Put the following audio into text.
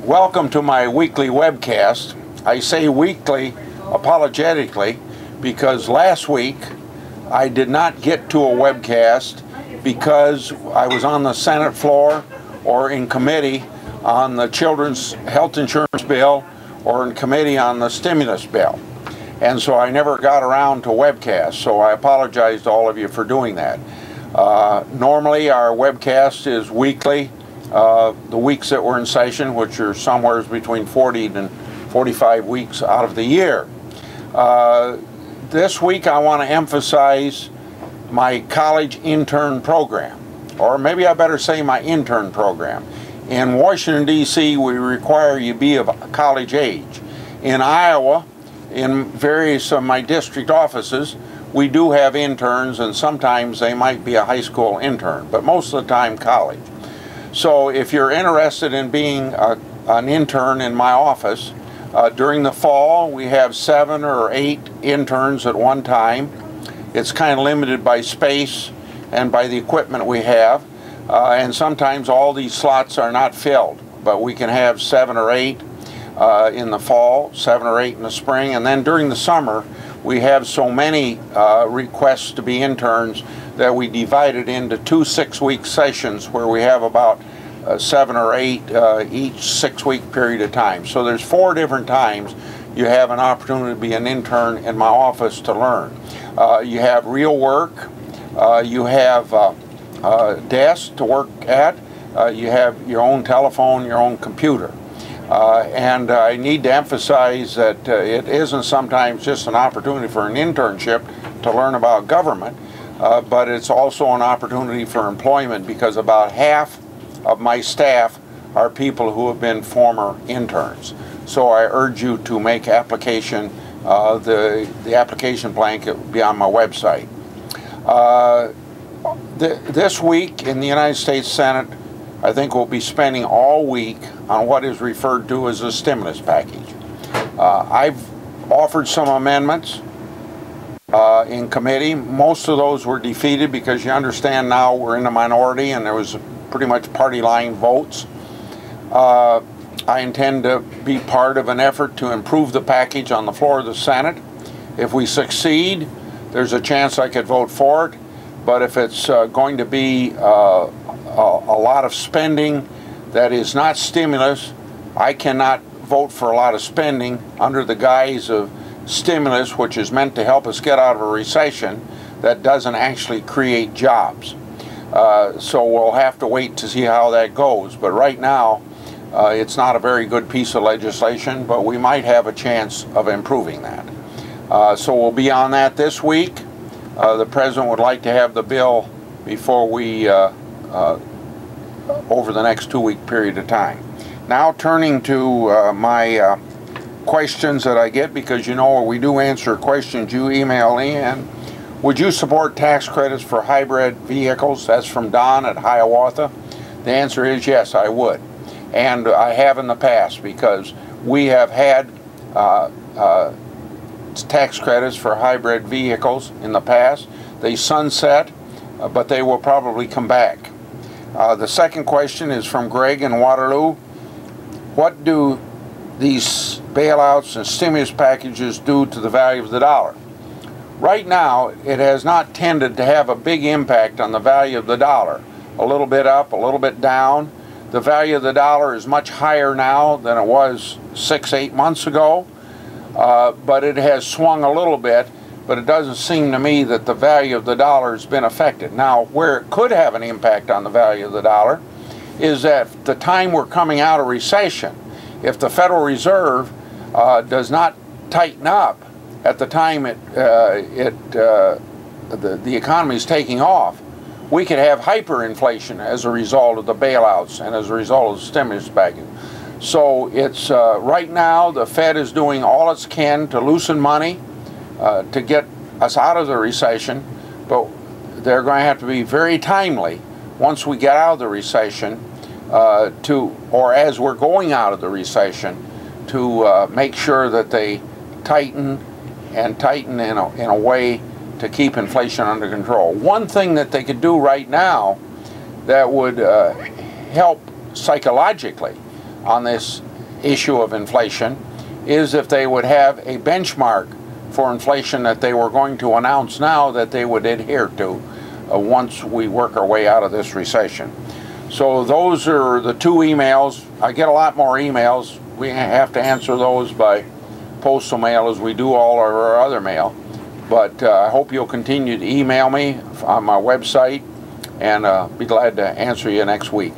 Welcome to my weekly webcast. I say weekly apologetically because last week I did not get to a webcast because I was on the Senate floor or in committee on the children's health insurance bill or in committee on the stimulus bill. And so I never got around to webcast, so I apologize to all of you for doing that. Normally our webcast is weekly. The weeks that we're in session, which are somewhere between 40 and 45 weeks out of the year. This week I want to emphasize my college intern program, or maybe I better say my intern program. In Washington, D.C., we require you be of college age. In Iowa, in various of my district offices, we do have interns, and sometimes they might be a high school intern, but most of the time college. So if you're interested in being an intern in my office, during the fall we have 7 or 8 interns at one time. It's kind of limited by space and by the equipment we have, and sometimes all these slots are not filled, but we can have 7 or 8 in the fall, 7 or 8 in the spring, and then during the summer we have so many requests to be interns that we divide it into 2 6-week sessions where we have about 7 or 8 each 6-week period of time. So there's 4 different times you have an opportunity to be an intern in my office to learn. You have real work, you have desks to work at, you have your own telephone, your own computer. And I need to emphasize that it isn't sometimes just an opportunity for an internship to learn about government, but it's also an opportunity for employment because about half of my staff are people who have been former interns. So I urge you to make application. The application blanket will be on my website. This week in the United States Senate, I think we'll be spending all week on what is referred to as a stimulus package. I've offered some amendments in committee. Most of those were defeated because you understand now we're in a minority and there was pretty much party line votes. I intend to be part of an effort to improve the package on the floor of the Senate. If we succeed, there's a chance I could vote for it, but if it's going to be a lot of spending that is not stimulus, I cannot vote for a lot of spending under the guise of stimulus, which is meant to help us get out of a recession that doesn't actually create jobs. So we'll have to wait to see how that goes. But right now, it's not a very good piece of legislation, but we might have a chance of improving that. So we'll be on that this week. The President would like to have the bill before we, over the next 2-week period of time. Now turning to my questions that I get, because you know we do answer questions you email in. Would you support tax credits for hybrid vehicles? That's from Don at Hiawatha. The answer is yes, I would. And I have in the past, because we have had tax credits for hybrid vehicles in the past. They sunset, but they will probably come back. The second question is from Greg in Waterloo. What do these bailouts and stimulus packages do to the value of the dollar? Right now, it has not tended to have a big impact on the value of the dollar. A little bit up, a little bit down. The value of the dollar is much higher now than it was 6-8 months ago, but it has swung a little bit, but it doesn't seem to me that the value of the dollar has been affected. Now, where it could have an impact on the value of the dollar is at the time we're coming out of recession. If the Federal Reserve does not tighten up at the time the economy is taking off, we could have hyperinflation as a result of the bailouts and as a result of the stimulus package. So it's right now the Fed is doing all it can to loosen money to get us out of the recession, but they're going to have to be very timely once we get out of the recession or as we're going out of the recession to make sure that they tighten and tighten in a way to keep inflation under control. One thing that they could do right now that would help psychologically on this issue of inflation is if they would have a benchmark for inflation that they were going to announce now that they would adhere to once we work our way out of this recession. So those are the two emails. I get a lot more emails. We have to answer those by postal mail as we do all of our other mail. But I hope you'll continue to email me on my website, and be glad to answer you next week.